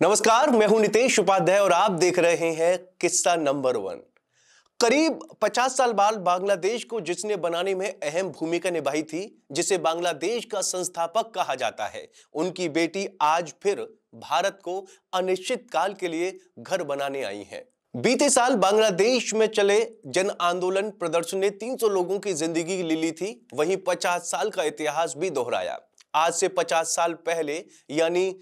नमस्कार, मैं हूं नितेश उपाध्याय और आप देख रहे हैं किस्सा नंबर 1। करीब 50 साल बाद बांग्लादेश को जिसने बनाने में अहम भूमिका निभाई थी, जिसे बांग्लादेश का संस्थापक कहा जाता है, उनकी बेटी आज फिर भारत को अनिश्चित काल के लिए घर बनाने आई हैं। बीते साल बांग्लादेश में चले जन आंदोलन प्रदर्शन ने 300 लोगों की जिंदगी ले ली थी। वहीं 50 साल का इतिहास भी दोहराया। आज से 50 साल पहले यानी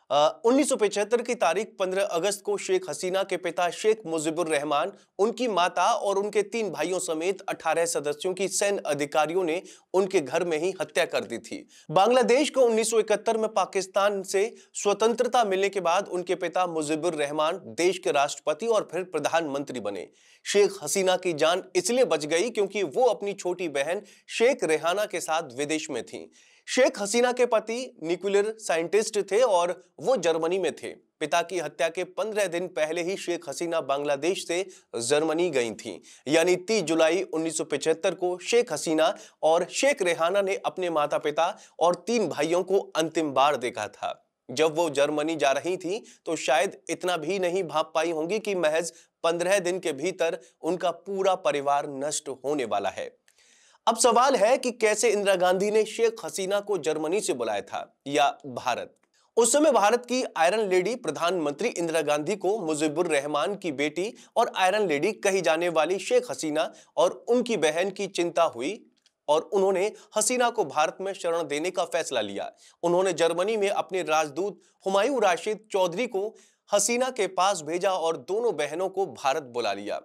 1975 की तारीख 15 अगस्त को शेख हसीना के पिता शेख मुजीबुर रहमान, उनकी माता और उनके 3 भाइयों समेत 18 सदस्यों की सैन्य अधिकारियों ने उनके घर में ही हत्या कर दी थी। बांग्लादेश को 1971 में पाकिस्तान से स्वतंत्रता मिलने के बाद उनके पिता मुजीबुर रहमान देश के राष्ट्रपति और फिर प्रधानमंत्री बने। शेख हसीना की जान इसलिए बच गई क्योंकि वो अपनी छोटी बहन शेख रेहाना के साथ विदेश में थी। शेख हसीना के पति न्यूक्लियर साइंटिस्ट थे और वो जर्मनी में थे। पिता की हत्या के 15 दिन पहले ही शेख हसीना बांग्लादेश से जर्मनी गई थीं। यानी 30 जुलाई 1975 को शेख हसीना और शेख रेहाना ने अपने माता पिता और 3 भाइयों को अंतिम बार देखा था। जब वो जर्मनी जा रही थी तो शायद इतना भी नहीं भांप पाई होंगी कि महज 15 दिन के भीतर उनका पूरा परिवार नष्ट होने वाला है। अब सवाल है कि कैसे इंदिरा गांधी ने शेख हसीना को जर्मनी से बुलाया था या भारत। उस समय भारत की आयरन लेडी प्रधानमंत्री इंदिरा गांधी को मुजीबुर रहमान की बेटी और आयरन लेडी कही जाने वाली शेख हसीना और उनकी बहन की चिंता हुई और उन्होंने हसीना को भारत में शरण देने का फैसला लिया। उन्होंने जर्मनी में अपने राजदूत हुमायूं राशिद चौधरी को हसीना के पास भेजा और दोनों बहनों को भारत बुला लिया।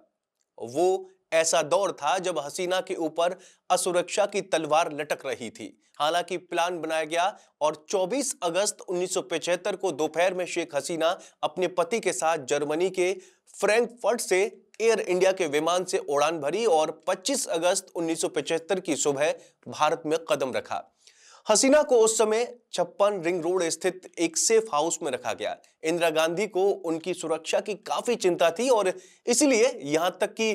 वो ऐसा दौर था जब हसीना के ऊपर असुरक्षा की तलवार लटक रही थी। हालांकि प्लान बनाया गया और 24 अगस्त 1975 को दोपहर में शेख हसीना अपने पति के साथ जर्मनी के फ्रैंकफर्ट से एयर इंडिया के विमान से उड़ान भरी और 25 अगस्त 1975 की सुबह भारत में कदम रखा। हसीना को उस समय 56 रिंग रोड स्थित एक सेफ हाउस में रखा गया। इंदिरा गांधी को उनकी सुरक्षा की काफी चिंता थी और इसलिए यहां तक कि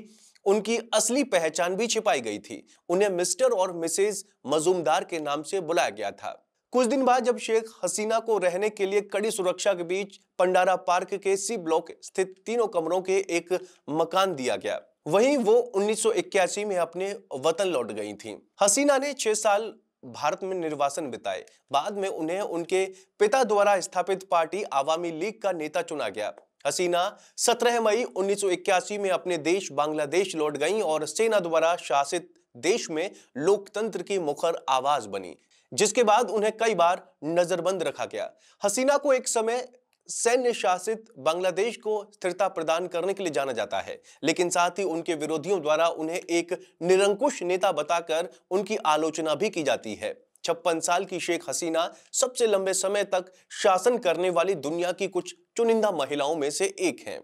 उनकी असली पहचान भी छिपाई गई थी। उन्हें मिस्टर और मिसेज मजूमदार के नाम से बुलाया गया था। कुछ दिन बाद जब शेख हसीना को रहने के लिए कड़ी सुरक्षा के बीच पंडारा पार्क के सी ब्लॉक स्थित 3 कमरों के एक मकान दिया गया, वहीं वो 1981 में अपने वतन लौट गई थीं। हसीना ने 6 साल भारत में निर्वासन बिताए। बाद में उन्हें उनके पिता द्वारा स्थापित पार्टी आवामी लीग का नेता चुना गया। हसीना 17 मई 1981 में अपने देश बांग्लादेश लौट गईं और सेना द्वारा शासित देश में लोकतंत्र की मुखर आवाज बनी, जिसके बाद उन्हें कई बार नजरबंद रखा गया। हसीना को एक समय सैन्य शासित बांग्लादेश को स्थिरता प्रदान करने के लिए जाना जाता है, लेकिन साथ ही उनके विरोधियों द्वारा उन्हें एक निरंकुश नेता बताकर उनकी आलोचना भी की जाती है। 56 साल की शेख हसीना सबसे लंबे समय तक शासन करने वाली दुनिया की कुछ चुनिंदा महिलाओं में से एक हैं।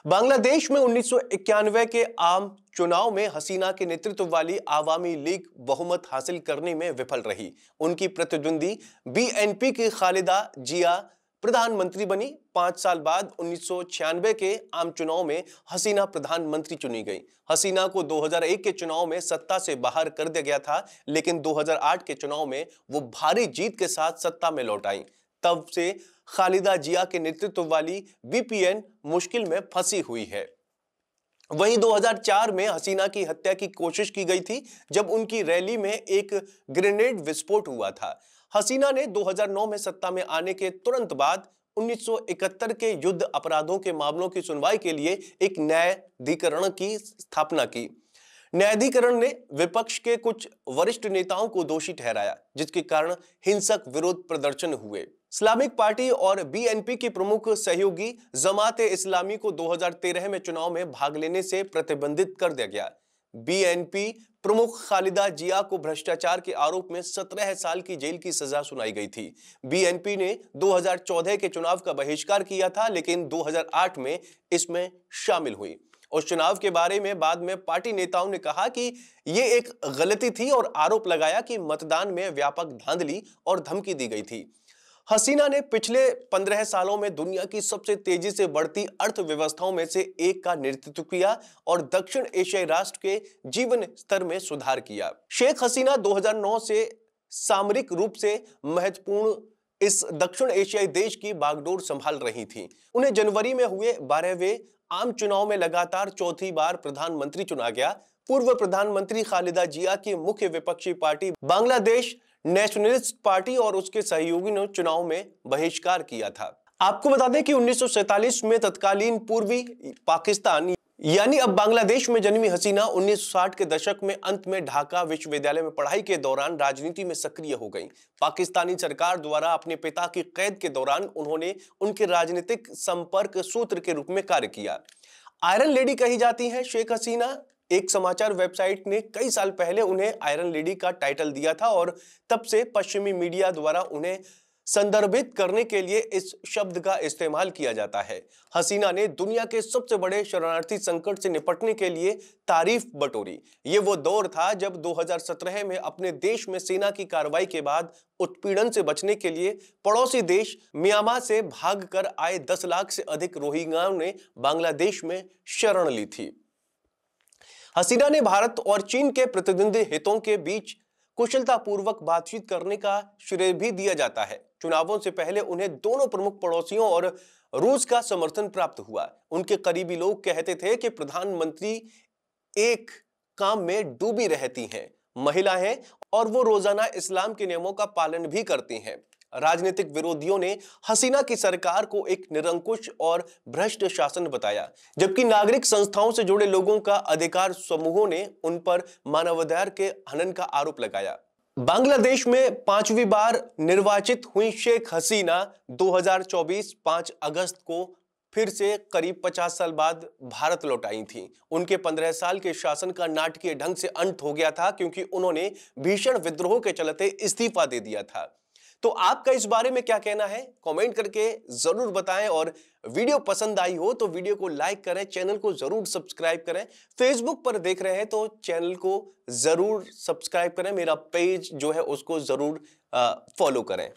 बांग्लादेश में 1991 के आम चुनाव में हसीना के नेतृत्व वाली आवामी लीग बहुमत हासिल करने में विफल रही। उनकी प्रतिद्वंदी बीएनपी की खालिदा जिया प्रधानमंत्री बनी। 5 साल बाद 1996 के आम चुनाव में हसीना प्रधानमंत्री चुनी गई। हसीना को 2001 के चुनाव में सत्ता से बाहर कर दिया गया था, लेकिन 2008 के चुनाव में वो भारी जीत के साथ सत्ता में लौट आई। तब से खालिदा जिया के नेतृत्व वाली बीपीएन मुश्किल में फंसी हुई है। वहीं 2004 में हसीना की हत्या की कोशिश की गई थी, जब उनकी रैली में एक ग्रेनेड विस्फोट हुआ था। हसीना ने 2009 में सत्ता में आने के तुरंत बाद 1971 के युद्ध अपराधों के मामलों की सुनवाई के लिए एक न्यायाधिकरण की स्थापना की। न्यायाधिकरण ने विपक्ष के कुछ वरिष्ठ नेताओं को दोषी ठहराया, जिसके कारण हिंसक विरोध प्रदर्शन हुए। इस्लामिक पार्टी और बीएनपी की प्रमुख सहयोगी जमात इस्लामी को 2013 में चुनाव में भाग लेने से प्रतिबंधित कर दिया गया। बीएनपी प्रमुख खालिदा जिया को भ्रष्टाचार के आरोप में 17 साल की जेल की सजा सुनाई गई थी। बीएनपी ने 2014 के चुनाव का बहिष्कार किया था, लेकिन 2008 में इसमें शामिल हुई। उस चुनाव के बारे में बाद में पार्टी नेताओं ने कहा कि यह एक गलती थी और आरोप लगाया कि मतदान में व्यापक धांधली और धमकी दी गई थी। हसीना ने पिछले 15 सालों में दुनिया की सबसे तेजी से बढ़ती अर्थव्यवस्थाओं में से एक का नेतृत्व किया और दक्षिण एशियाई राष्ट्र के जीवन स्तर में सुधार किया। शेख हसीना 2009 से सामरिक रूप से महत्वपूर्ण इस दक्षिण एशियाई देश की बागडोर संभाल रही थीं। उन्हें जनवरी में हुए 12वें आम चुनाव में लगातार चौथी बार प्रधानमंत्री चुना गया। पूर्व प्रधानमंत्री खालिदा जिया की मुख्य विपक्षी पार्टी बांग्लादेश नेशनलिस्ट पार्टी और उसके सहयोगी ने चुनाव में बहिष्कार किया था। आपको बता दें कि 1947 में तत्कालीन पूर्वी पाकिस्तान यानी अब बांग्लादेश में जन्मी हसीना 1960 के दशक में अंत में ढाका विश्वविद्यालय में पढ़ाई के दौरान राजनीति में सक्रिय हो गईं। पाकिस्तानी सरकार द्वारा अपने पिता की कैद के दौरान उन्होंने उनके राजनीतिक संपर्क सूत्र के रूप में कार्य किया। आयरन लेडी कही जाती हैं शेख हसीना। एक समाचार वेबसाइट ने कई साल पहले उन्हें आयरन लेडी का टाइटल दिया था और तब से पश्चिमी मीडिया द्वारा उन्हें संदर्भित करने के लिए इस शब्द का इस्तेमाल किया जाता है। हसीना ने दुनिया के सबसे बड़े शरणार्थी संकट से निपटने के लिए तारीफ बटोरी। ये वो दौर था जब 2017 में अपने देश में सेना की कार्रवाई के बाद उत्पीड़न से बचने के लिए पड़ोसी देश म्यांमार से भागकर आए 10 लाख से अधिक रोहिंग्याओं ने बांग्लादेश में शरण ली थी। हसीना ने भारत और चीन के प्रतिद्वंदी हितों के बीच कुशलतापूर्वक बातचीत करने का श्रेय भी दिया जाता है। चुनावों से पहले उन्हें दोनों प्रमुख पड़ोसियों और रूस का समर्थन प्राप्त हुआ। उनके करीबी लोग कहते थे कि प्रधानमंत्री एक काम में डूबी रहती हैं, महिला हैं और वो रोजाना इस्लाम के नियमों का पालन भी करती हैं। राजनीतिक विरोधियों ने हसीना की सरकार को एक निरंकुश और भ्रष्ट शासन बताया, जबकि नागरिक संस्थाओं से जुड़े लोगों का अधिकार समूहों ने उन पर मानवाधिकार के हनन का आरोप लगाया। बांग्लादेश में 5वीं बार निर्वाचित हुई शेख हसीना 2024 5 अगस्त को फिर से करीब 50 साल बाद भारत लौट आई थीं। उनके 15 साल के शासन का नाटकीय ढंग से अंत हो गया था क्योंकि उन्होंने भीषण विद्रोह के चलते इस्तीफा दे दिया था। तो आपका इस बारे में क्या कहना है, कमेंट करके जरूर बताएं और वीडियो पसंद आई हो तो वीडियो को लाइक करें, चैनल को जरूर सब्सक्राइब करें। फेसबुक पर देख रहे हैं तो चैनल को जरूर सब्सक्राइब करें, मेरा पेज जो है उसको जरूर फॉलो करें।